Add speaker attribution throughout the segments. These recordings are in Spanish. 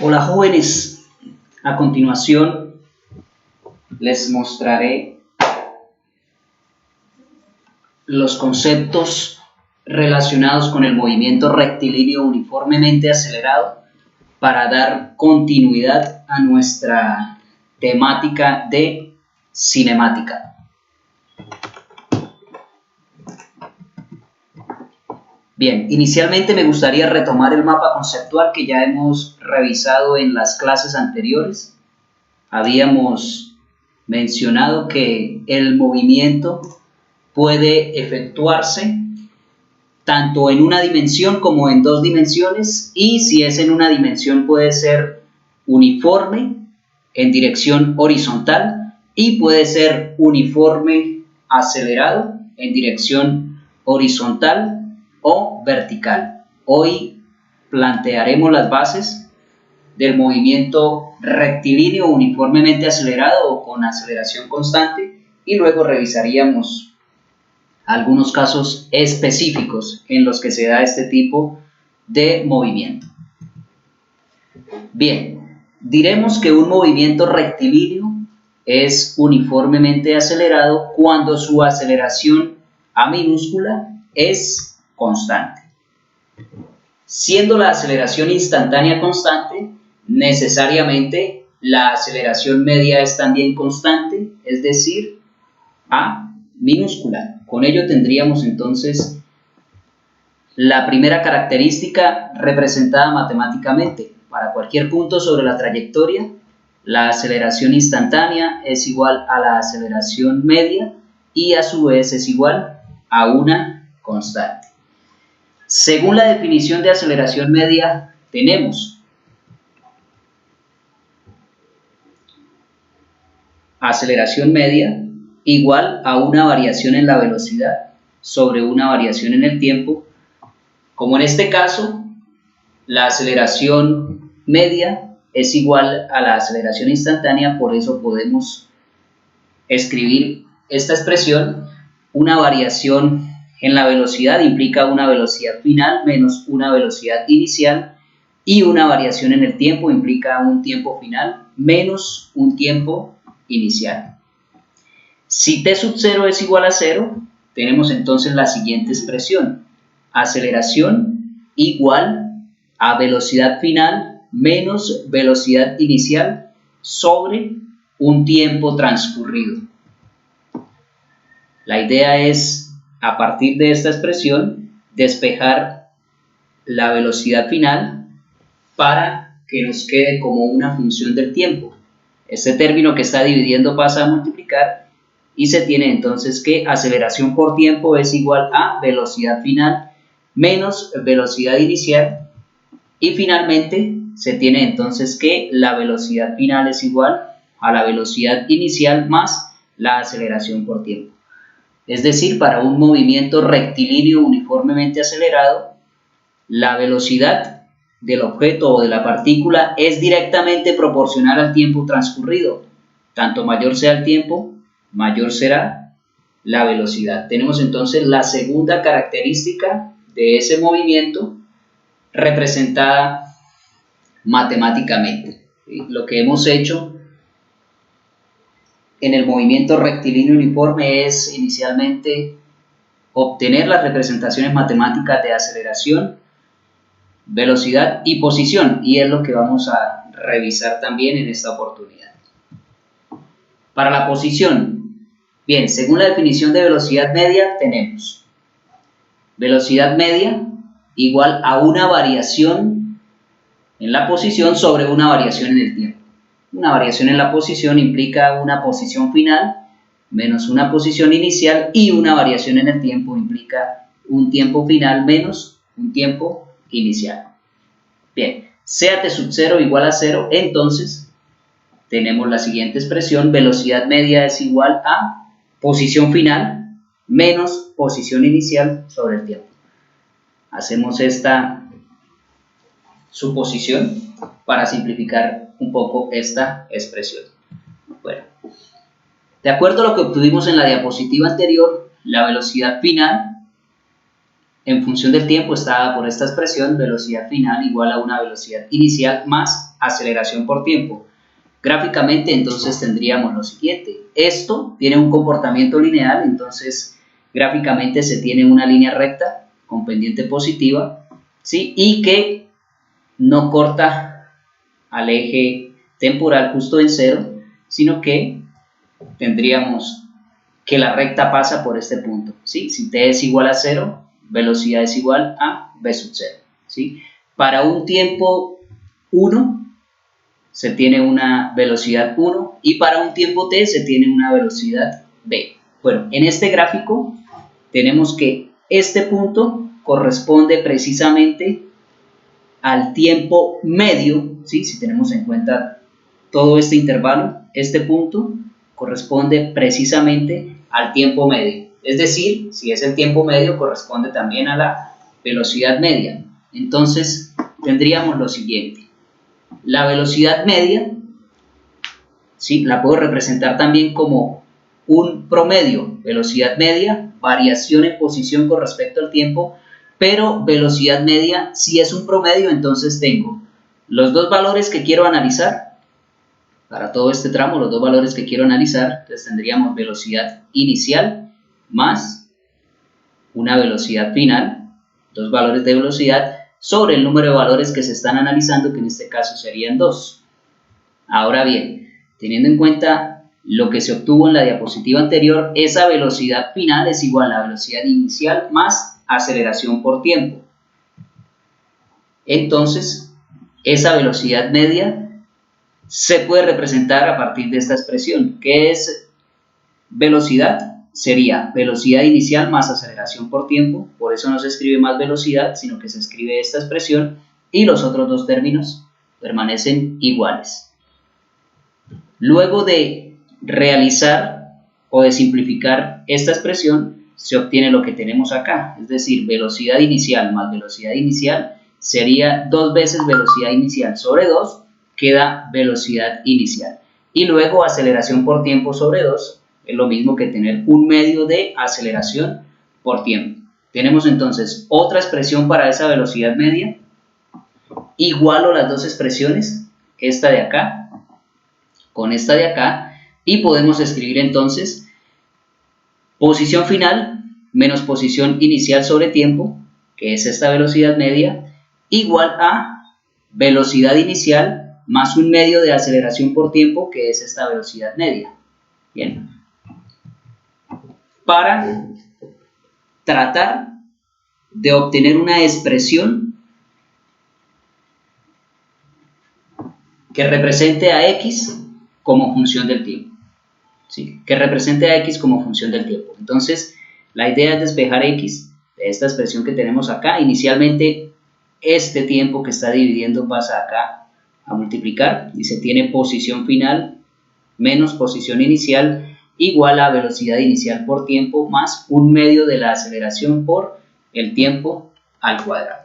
Speaker 1: Hola jóvenes, a continuación les mostraré los conceptos relacionados con el movimiento rectilíneo uniformemente acelerado para dar continuidad a nuestra temática de cinemática. Bien, inicialmente me gustaría retomar el mapa conceptual que ya hemos revisado en las clases anteriores. Habíamos mencionado que el movimiento puede efectuarse tanto en una dimensión como en dos dimensiones, y si es en una dimensión puede ser uniforme en dirección horizontal y puede ser uniforme acelerado en dirección horizontal o vertical. Hoy plantearemos las bases del movimiento rectilíneo uniformemente acelerado o con aceleración constante, y luego revisaríamos algunos casos específicos en los que se da este tipo de movimiento. Bien, diremos que un movimiento rectilíneo es uniformemente acelerado cuando su aceleración a minúscula es constante. Siendo la aceleración instantánea constante, necesariamente la aceleración media es también constante, es decir, a minúscula. Con ello tendríamos entonces la primera característica representada matemáticamente. Para cualquier punto sobre la trayectoria, la aceleración instantánea es igual a la aceleración media y a su vez es igual a una constante. Según la definición de aceleración media, tenemos aceleración media igual a una variación en la velocidad sobre una variación en el tiempo. Como en este caso, la aceleración media es igual a la aceleración instantánea, por eso podemos escribir esta expresión: una variación en la velocidad implica una velocidad final menos una velocidad inicial, y una variación en el tiempo implica un tiempo final menos un tiempo inicial. Si t sub 0 es igual a 0, tenemos entonces la siguiente expresión: aceleración igual a velocidad final menos velocidad inicial sobre un tiempo transcurrido. La idea es, a partir de esta expresión, despejar la velocidad final para que nos quede como una función del tiempo. Este término que está dividiendo pasa a multiplicar y se tiene entonces que aceleración por tiempo es igual a velocidad final menos velocidad inicial, y finalmente se tiene entonces que la velocidad final es igual a la velocidad inicial más la aceleración por tiempo. Es decir, para un movimiento rectilíneo uniformemente acelerado, la velocidad del objeto o de la partícula es directamente proporcional al tiempo transcurrido. Tanto mayor sea el tiempo, mayor será la velocidad. Tenemos entonces la segunda característica de ese movimiento representada matemáticamente. Lo que hemos hecho en el movimiento rectilíneo uniforme es inicialmente obtener las representaciones matemáticas de aceleración, velocidad y posición, y es lo que vamos a revisar también en esta oportunidad. Para la posición, bien, según la definición de velocidad media, tenemos velocidad media igual a una variación en la posición sobre una variación en el tiempo. Una variación en la posición implica una posición final menos una posición inicial, y una variación en el tiempo implica un tiempo final menos un tiempo inicial. Bien, sea t sub 0 igual a 0, entonces tenemos la siguiente expresión: velocidad media es igual a posición final menos posición inicial sobre el tiempo. Hacemos esta suposición para simplificar un poco esta expresión. Bueno, de acuerdo a lo que obtuvimos en la diapositiva anterior, la velocidad final en función del tiempo está dada por esta expresión, velocidad final igual a una velocidad inicial más aceleración por tiempo. Gráficamente entonces tendríamos lo siguiente, esto tiene un comportamiento lineal, entonces gráficamente se tiene una línea recta con pendiente positiva, ¿sí? Y que no corta al eje temporal justo en cero, sino que tendríamos que la recta pasa por este punto, ¿sí? Si t es igual a 0, velocidad es igual a v sub 0, ¿sí? Para un tiempo 1 se tiene una velocidad 1 y para un tiempo t se tiene una velocidad v. Bueno, en este gráfico tenemos que este punto corresponde precisamente al tiempo medio, ¿sí? Si tenemos en cuenta todo este intervalo, este punto corresponde precisamente al tiempo medio. Es decir, si es el tiempo medio, corresponde también a la velocidad media. Entonces, tendríamos lo siguiente. La velocidad media, ¿sí? La puedo representar también como un promedio. Velocidad media, variación en posición con respecto al tiempo, pero velocidad media, si es un promedio, entonces tengo los dos valores que quiero analizar. Para todo este tramo, los dos valores que quiero analizar, entonces tendríamos velocidad inicial más una velocidad final, dos valores de velocidad, sobre el número de valores que se están analizando, que en este caso serían 2. Ahora bien, teniendo en cuenta lo que se obtuvo en la diapositiva anterior, esa velocidad final es igual a la velocidad inicial más aceleración por tiempo. Entonces, esa velocidad media se puede representar a partir de esta expresión, que es velocidad, sería velocidad inicial más aceleración por tiempo, por eso no se escribe más velocidad, sino que se escribe esta expresión, y los otros dos términos permanecen iguales. Luego de realizar o de simplificar esta expresión, se obtiene lo que tenemos acá, es decir, velocidad inicial más velocidad inicial sería 2 veces velocidad inicial sobre 2, queda velocidad inicial. Y luego aceleración por tiempo sobre 2, es lo mismo que tener un medio de aceleración por tiempo. Tenemos entonces otra expresión para esa velocidad media, igualo las dos expresiones, esta de acá con esta de acá, y podemos escribir entonces posición final menos posición inicial sobre tiempo, que es esta velocidad media, igual a velocidad inicial más un medio de aceleración por tiempo, que es esta velocidad media. Bien. Para tratar de obtener una expresión que represente a x como función del tiempo, ¿sí? Que represente a x como función del tiempo. Entonces, la idea es despejar x de esta expresión que tenemos acá. Inicialmente, este tiempo que está dividiendo pasa acá a multiplicar y se tiene posición final menos posición inicial igual a velocidad inicial por tiempo más un medio de la aceleración por el tiempo al cuadrado.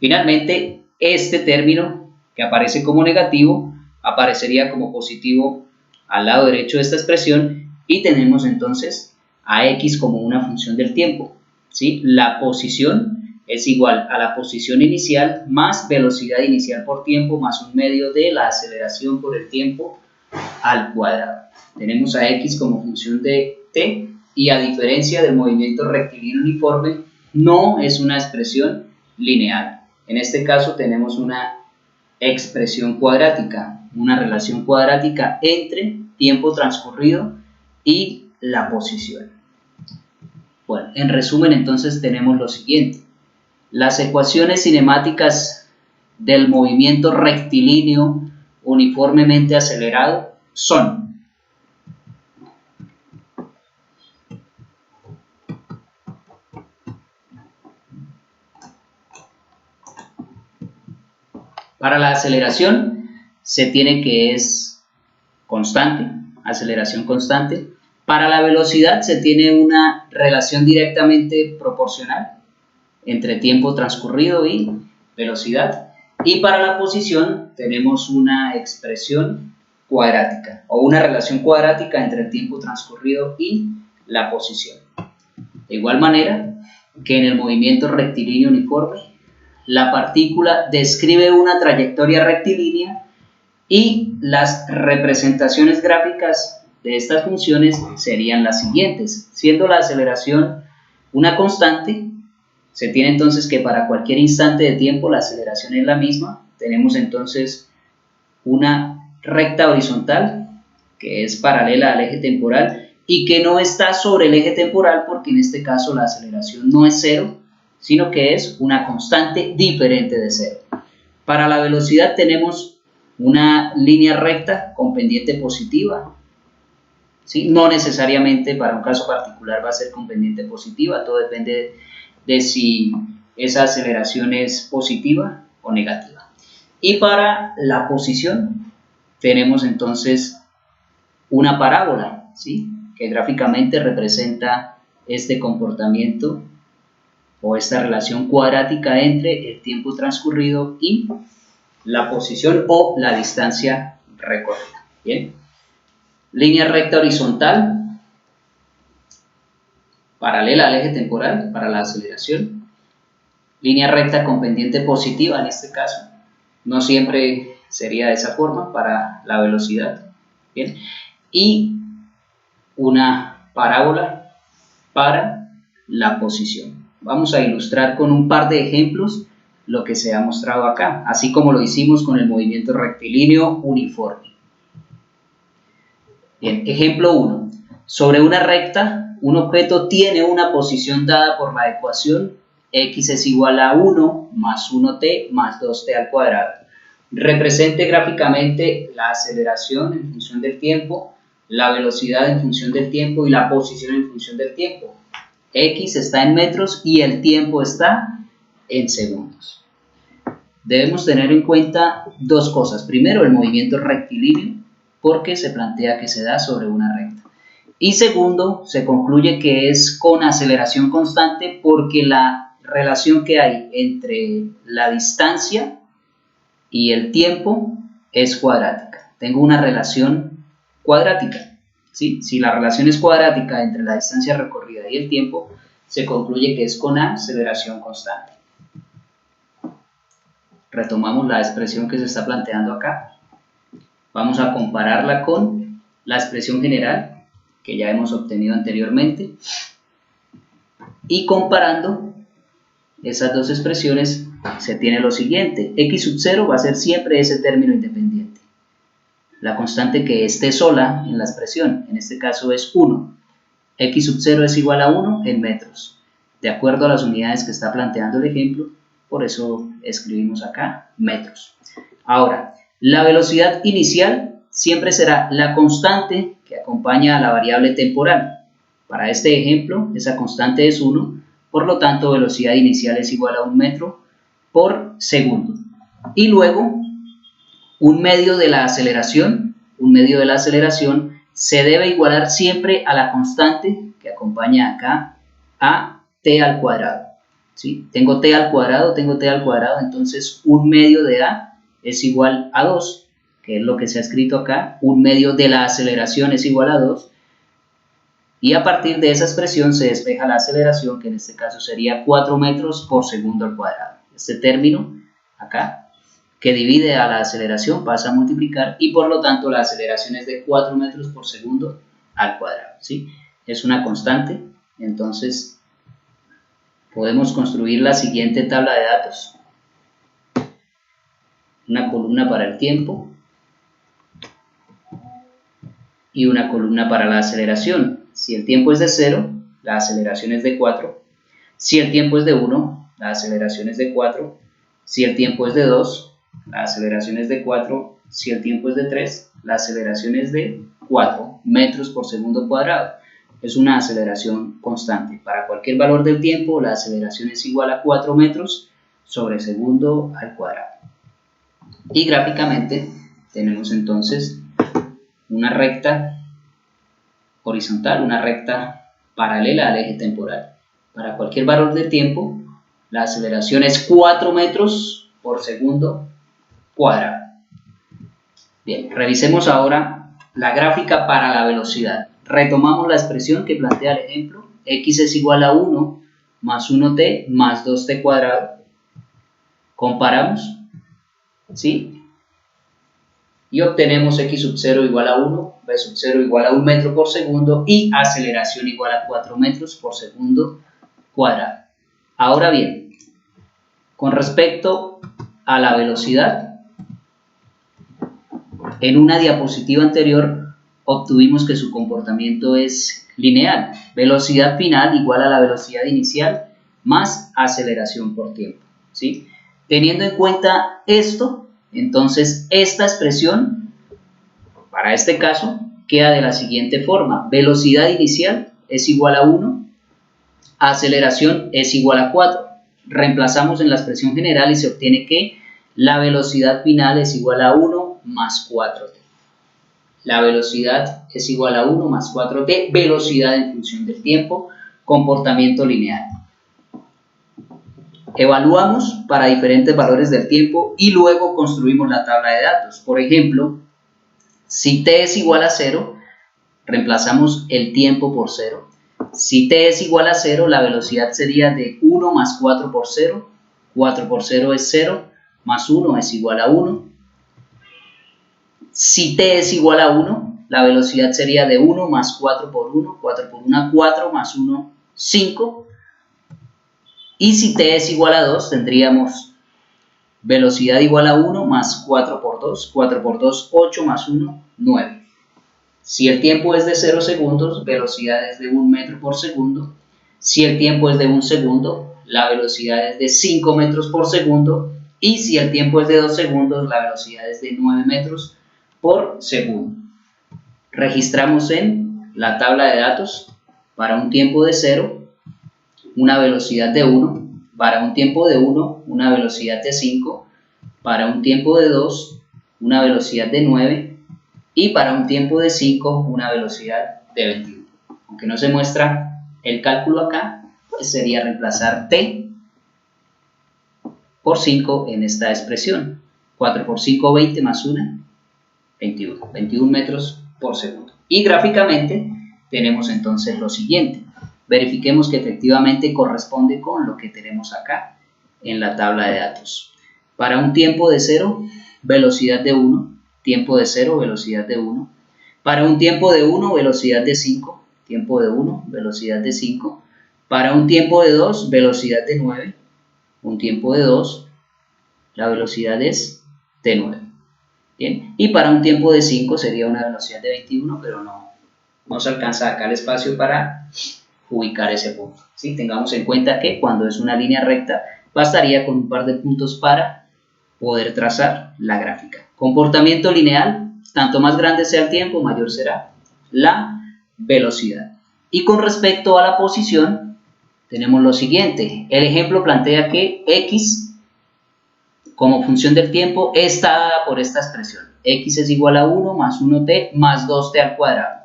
Speaker 1: Finalmente, este término que aparece como negativo aparecería como positivo al lado derecho de esta expresión y tenemos entonces a x como una función del tiempo, ¿sí? La posición es igual a la posición inicial más velocidad inicial por tiempo más un medio de la aceleración por el tiempo al cuadrado. Tenemos a x como función de t y a diferencia del movimiento rectilíneo uniforme no es una expresión lineal. En este caso tenemos una expresión cuadrática, una relación cuadrática entre tiempo transcurrido y la posición. Bueno, en resumen entonces tenemos lo siguiente. Las ecuaciones cinemáticas del movimiento rectilíneo uniformemente acelerado son: para la aceleración se tiene que es constante, aceleración constante. Para la velocidad se tiene una relación directamente proporcional entre tiempo transcurrido y velocidad. Y para la posición tenemos una expresión cuadrática o una relación cuadrática entre el tiempo transcurrido y la posición. De igual manera, que en el movimiento rectilíneo uniforme la partícula describe una trayectoria rectilínea y las representaciones gráficas de estas funciones serían las siguientes. Siendo la aceleración una constante, se tiene entonces que para cualquier instante de tiempo la aceleración es la misma. Tenemos entonces una recta horizontal que es paralela al eje temporal y que no está sobre el eje temporal porque en este caso la aceleración no es cero, sino que es una constante diferente de cero. Para la velocidad tenemos una línea recta con pendiente positiva, ¿sí? No necesariamente para un caso particular va a ser con pendiente positiva, todo depende de si esa aceleración es positiva o negativa. Y para la posición tenemos entonces una parábola, ¿sí? Que gráficamente representa este comportamiento o esta relación cuadrática entre el tiempo transcurrido y la posición o la distancia recorrida. Bien. Línea recta horizontal paralela al eje temporal para la aceleración. Línea recta con pendiente positiva en este caso. No siempre sería de esa forma para la velocidad. Bien. Y una parábola para la posición. Vamos a ilustrar con un par de ejemplos lo que se ha mostrado acá, así como lo hicimos con el movimiento rectilíneo uniforme. Bien, ejemplo 1. Sobre una recta, un objeto tiene una posición dada por la ecuación x es igual a 1 más 1t más 2t al cuadrado. Represente gráficamente la aceleración en función del tiempo, la velocidad en función del tiempo y la posición en función del tiempo. X está en metros y el tiempo está en segundos. Debemos tener en cuenta dos cosas. Primero, el movimiento rectilíneo, porque se plantea que se da sobre una recta. Y segundo, se concluye que es con aceleración constante porque la relación que hay entre la distancia y el tiempo es cuadrática. Tengo una relación cuadrática. ¿Sí? Si la relación es cuadrática entre la distancia recorrida y el tiempo, se concluye que es con aceleración constante. Retomamos la expresión que se está planteando acá. Vamos a compararla con la expresión general que ya hemos obtenido anteriormente. Y comparando esas dos expresiones se tiene lo siguiente. X sub 0 va a ser siempre ese término independiente. La constante que esté sola en la expresión, en este caso es 1. X sub 0 es igual a 1 en metros. De acuerdo a las unidades que está planteando el ejemplo, por eso escribimos acá metros. Ahora, la velocidad inicial siempre será la constante que acompaña a la variable temporal. Para este ejemplo, esa constante es 1, por lo tanto, velocidad inicial es igual a 1 metro por segundo. Y luego, un medio de la aceleración se debe igualar siempre a la constante que acompaña acá a t al cuadrado. ¿Sí? Tengo t al cuadrado, entonces un medio de a es igual a 2, que es lo que se ha escrito acá. Un medio de la aceleración es igual a 2. Y a partir de esa expresión se despeja la aceleración, que en este caso sería 4 metros por segundo al cuadrado. Este término acá, que divide a la aceleración, pasa a multiplicar y por lo tanto la aceleración es de 4 metros por segundo al cuadrado. ¿Sí? Es una constante, entonces podemos construir la siguiente tabla de datos. Una columna para el tiempo y una columna para la aceleración. Si el tiempo es de 0, la aceleración es de 4. Si el tiempo es de 1, la aceleración es de 4. Si el tiempo es de 2, la aceleración es de 4. Si el tiempo es de 3, la aceleración es de 4 metros por segundo cuadrado. Es una aceleración constante. Para cualquier valor del tiempo, la aceleración es igual a 4 metros sobre segundo al cuadrado. Y gráficamente tenemos entonces una recta horizontal, una recta paralela al eje temporal. Para cualquier valor de tiempo, la aceleración es 4 metros por segundo cuadrado. Bien, revisemos ahora la gráfica para la velocidad. Retomamos la expresión que plantea el ejemplo. X es igual a 1 más 1t más 2t cuadrado. Comparamos, ¿sí? Y obtenemos x sub 0 igual a 1, v sub 0 igual a 1 metro por segundo y aceleración igual a 4 metros por segundo cuadrado. Ahora bien, con respecto a la velocidad, en una diapositiva anterior obtuvimos que su comportamiento es lineal. Velocidad final igual a la velocidad inicial más aceleración por tiempo, ¿sí? Teniendo en cuenta esto, entonces esta expresión, para este caso, queda de la siguiente forma. Velocidad inicial es igual a 1, aceleración es igual a 4. Reemplazamos en la expresión general y se obtiene que la velocidad final es igual a 1 más 4t. La velocidad es igual a 1 más 4t, velocidad en función del tiempo, comportamiento lineal. Evaluamos para diferentes valores del tiempo y luego construimos la tabla de datos. Por ejemplo, si t es igual a 0, reemplazamos el tiempo por 0. Si t es igual a 0, la velocidad sería de 1 más 4 por 0. 4 por 0 es 0, más 1 es igual a 1. Si t es igual a 1, la velocidad sería de 1 más 4 por 1. 4 por 1, 4, más 1, 5. Y si t es igual a 2, tendríamos velocidad igual a 1 más 4 por 2. 4 por 2, 8, más 1, 9. Si el tiempo es de 0 segundos, velocidad es de 1 metro por segundo. Si el tiempo es de 1 segundo, la velocidad es de 5 metros por segundo. Y si el tiempo es de 2 segundos, la velocidad es de 9 metros por segundo. Registramos en la tabla de datos para un tiempo de 0, una velocidad de 1, para un tiempo de 1, una velocidad de 5, para un tiempo de 2, una velocidad de 9 y para un tiempo de 5, una velocidad de 21. Aunque no se muestra el cálculo acá, pues sería reemplazar t por 5 en esta expresión. 4 por 5, 20 más 1, 21. 21 metros por segundo. Y gráficamente tenemos entonces lo siguiente. Verifiquemos que efectivamente corresponde con lo que tenemos acá en la tabla de datos. Para un tiempo de 0, velocidad de 1, tiempo de 0, velocidad de 1. Para un tiempo de 1, velocidad de 5, tiempo de 1, velocidad de 5. Para un tiempo de 2, velocidad de 9, un tiempo de 2, la velocidad es de 9. Bien, y para un tiempo de 5 sería una velocidad de 21, pero no se alcanza acá el espacio para ubicar ese punto, ¿sí? Tengamos en cuenta que cuando es una línea recta bastaría con un par de puntos para poder trazar la gráfica. Comportamiento lineal, tanto más grande sea el tiempo, mayor será la velocidad. Y con respecto a la posición, tenemos lo siguiente. El ejemplo plantea que x, como función del tiempo, está dada por esta expresión. X es igual a 1 más 1t más 2t al cuadrado.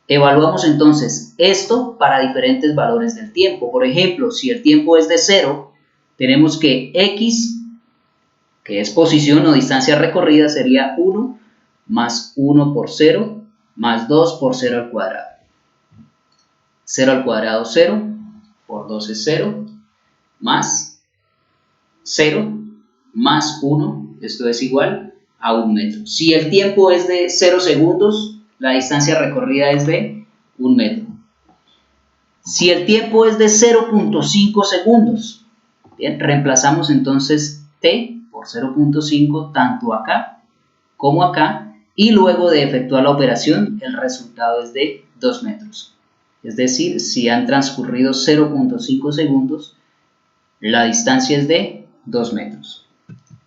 Speaker 1: Evaluamos entonces esto para diferentes valores del tiempo. Por ejemplo, si el tiempo es de 0, tenemos que x, que es posición o distancia recorrida, sería 1 más 1 por 0 más 2 por 0 al cuadrado. 0 al cuadrado 0, por 2 es 0, más 0, más 1, esto es igual a 1 metro. Si el tiempo es de 0 segundos, la distancia recorrida es de 1 metro. Si el tiempo es de 0.5 segundos, bien, reemplazamos entonces t por 0.5 tanto acá como acá y luego de efectuar la operación el resultado es de 2 metros. Es decir, si han transcurrido 0.5 segundos, la distancia es de 2 metros.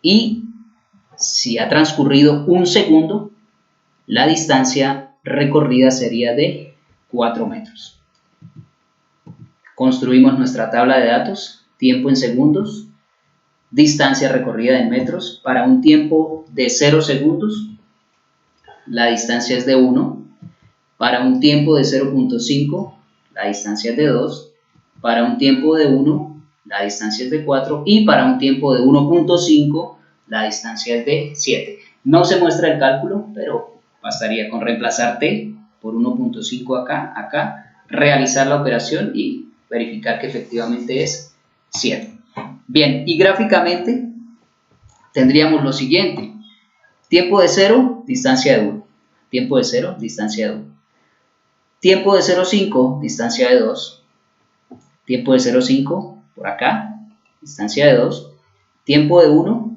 Speaker 1: Y si ha transcurrido 1 segundo, la distancia recorrida sería de 4 metros. Construimos nuestra tabla de datos, tiempo en segundos, distancia recorrida en metros. Para un tiempo de 0 segundos, la distancia es de 1. Para un tiempo de 0.5, la distancia es de 2. Para un tiempo de 1, la distancia es de 4. Y para un tiempo de 1.5, la distancia es de 7. No se muestra el cálculo, pero bastaría con reemplazar t por 1.5 acá, realizar la operación y verificar que efectivamente es 7. Bien, y gráficamente tendríamos lo siguiente: tiempo de 0, distancia de 1, tiempo de 0, distancia de 1, tiempo de 0,5, distancia de 2, tiempo de 0,5 por acá, distancia de 2, tiempo de 1,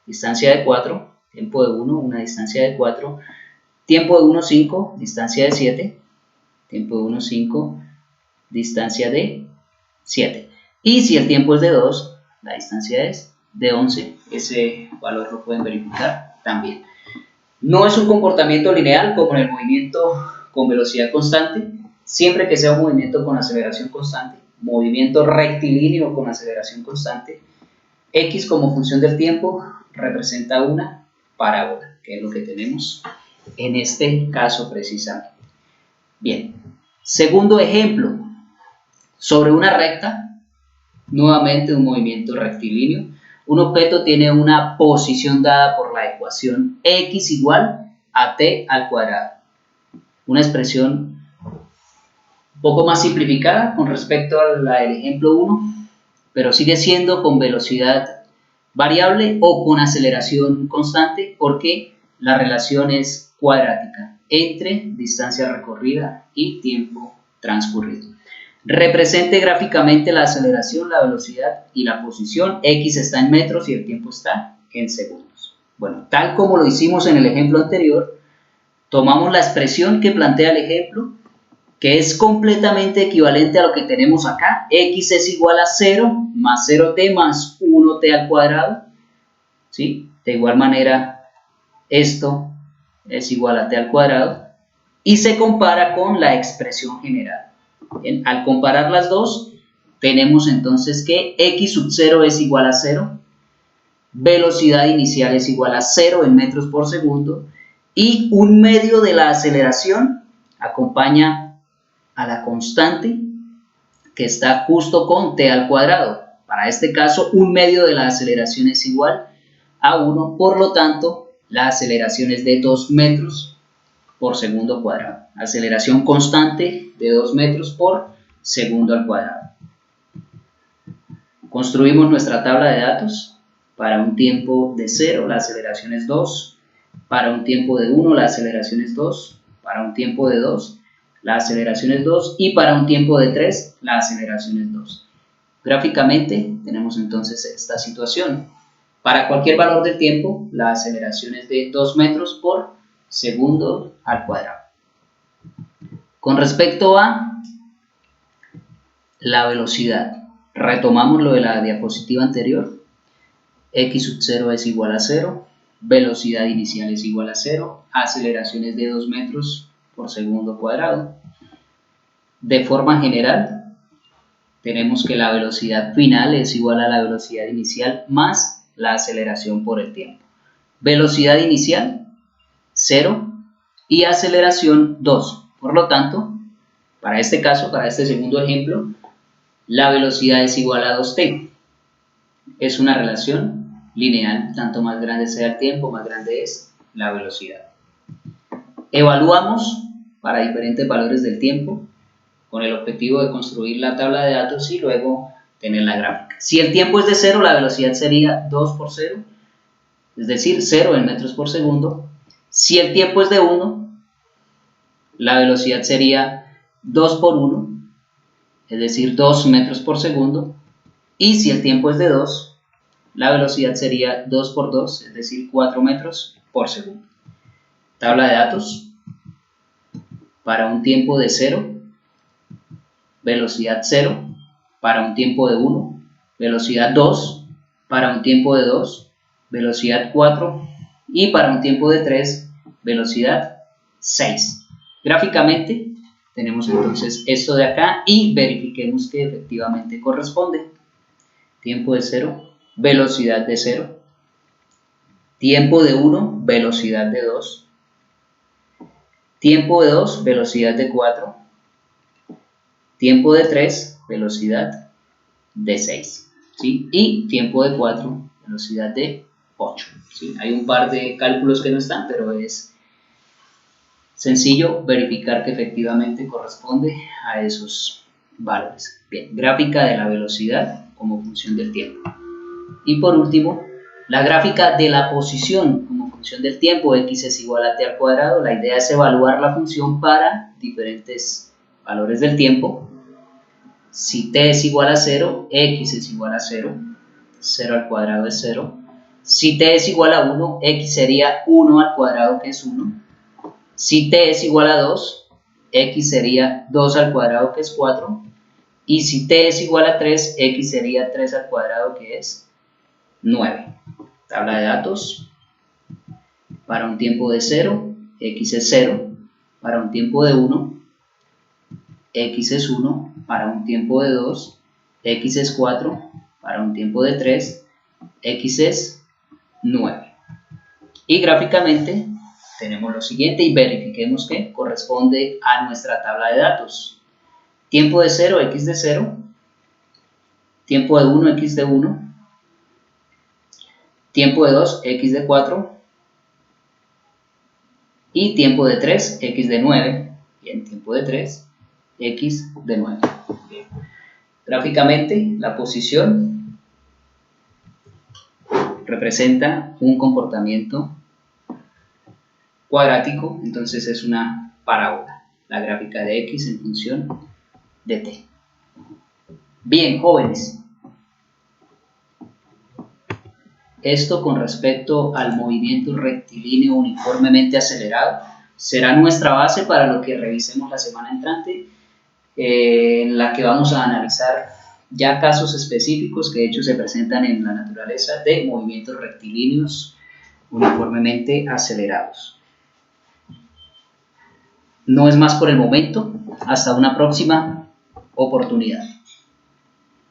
Speaker 1: distancia de 4, tiempo de 1, una distancia de 4, tiempo de 1,5, distancia de 7, tiempo de 1,5, distancia de 7. Y si el tiempo es de 2, la distancia es de 11. Ese valor lo pueden verificar también. No es un comportamiento lineal como en el movimiento con velocidad constante. Siempre que sea un movimiento con aceleración constante, movimiento rectilíneo con aceleración constante, X como función del tiempo representa una parábola, que es lo que tenemos en este caso precisamente. Bien, segundo ejemplo, sobre una recta, nuevamente un movimiento rectilíneo. Un objeto tiene una posición dada por la ecuación x igual a t al cuadrado. Una expresión un poco más simplificada con respecto a la del ejemplo 1, pero sigue siendo con velocidad variable o con aceleración constante, porque la relación es cuadrática entre distancia recorrida y tiempo transcurrido. Represente gráficamente la aceleración, la velocidad y la posición. X está en metros y el tiempo está en segundos. Bueno, tal como lo hicimos en el ejemplo anterior, tomamos la expresión que plantea el ejemplo, que es completamente equivalente a lo que tenemos acá. X es igual a 0 más 0t más 1t al cuadrado, ¿sí? De igual manera, esto es igual a t al cuadrado y se compara con la expresión general. Bien, al comparar las dos, tenemos entonces que x sub 0 es igual a 0, velocidad inicial es igual a 0 en metros por segundo, y un medio de la aceleración acompaña a la constante que está justo con t al cuadrado. Para este caso, un medio de la aceleración es igual a 1, por lo tanto, la aceleración es de 2 metros por segundo cuadrado. Aceleración constante de 2 metros por segundo al cuadrado. Construimos nuestra tabla de datos. Para un tiempo de 0, la aceleración es 2. Para un tiempo de 1, la aceleración es 2. Para un tiempo de 2, la aceleración es 2. Y para un tiempo de 3, la aceleración es 2. Gráficamente tenemos entonces esta situación. Para cualquier valor del tiempo, la aceleración es de 2 metros por segundo al cuadrado. Con respecto a la velocidad, retomamos lo de la diapositiva anterior. X sub 0 es igual a 0, velocidad inicial es igual a 0, aceleración es de 2 metros por segundo cuadrado. De forma general, tenemos que la velocidad final es igual a la velocidad inicial más la aceleración por el tiempo. Velocidad inicial, 0, y aceleración 2. Por lo tanto, para este caso, para este segundo ejemplo, la velocidad es igual a 2t. Es una relación lineal, tanto más grande sea el tiempo, más grande es la velocidad. Evaluamos para diferentes valores del tiempo con el objetivo de construir la tabla de datos y luego tener la gráfica. Si el tiempo es de 0, la velocidad sería 2 por 0, es decir, 0 en metros por segundo. Si el tiempo es de 1, la velocidad sería 2 por 1, es decir, 2 metros por segundo. Y si el tiempo es de 2, la velocidad sería 2 por 2, es decir, 4 metros por segundo. Tabla de datos. Para un tiempo de 0, velocidad 0. Para un tiempo de 1, velocidad 2. Para un tiempo de 2, velocidad 4. Y para un tiempo de 3, velocidad 6. Gráficamente tenemos entonces esto de acá y verifiquemos que efectivamente corresponde. Tiempo de 0, velocidad de 0. Tiempo de 1, velocidad de 2. Tiempo de 2, velocidad de 4. Tiempo de 3, velocidad de 6. ¿Sí? Y tiempo de 4, velocidad de 8. ¿Sí? Hay un par de cálculos que no están, pero es sencillo verificar que efectivamente corresponde a esos valores. Bien, gráfica de la velocidad como función del tiempo. Y por último, la gráfica de la posición como función del tiempo, x es igual a t al cuadrado. La idea es evaluar la función para diferentes valores del tiempo. Si t es igual a 0, x es igual a 0. 0 al cuadrado es 0. Si t es igual a 1, x sería 1 al cuadrado, que es 1. Si t es igual a 2, x sería 2 al cuadrado, que es 4. Y si t es igual a 3, x sería 3 al cuadrado, que es 9. Tabla de datos. Para un tiempo de 0, x es 0. Para un tiempo de 1, x es 1. Para un tiempo de 2, x es 4. Para un tiempo de 3, x es 9. Y gráficamente tenemos lo siguiente y verifiquemos que corresponde a nuestra tabla de datos. Tiempo de 0, x de 0. Tiempo de 1, x de 1. Tiempo de 2, x de 4. Y tiempo de 3, x de 9. Bien, tiempo de 3, x de 9. Bien. Gráficamente, la posición representa un comportamiento cuadrático, entonces es una parábola. La gráfica de x en función de t. Bien, jóvenes. Esto con respecto al movimiento rectilíneo uniformemente acelerado será nuestra base para lo que revisemos la semana entrante, en la que vamos a analizar ya casos específicos que de hecho se presentan en la naturaleza de movimientos rectilíneos uniformemente acelerados. No es más por el momento. Hasta una próxima oportunidad.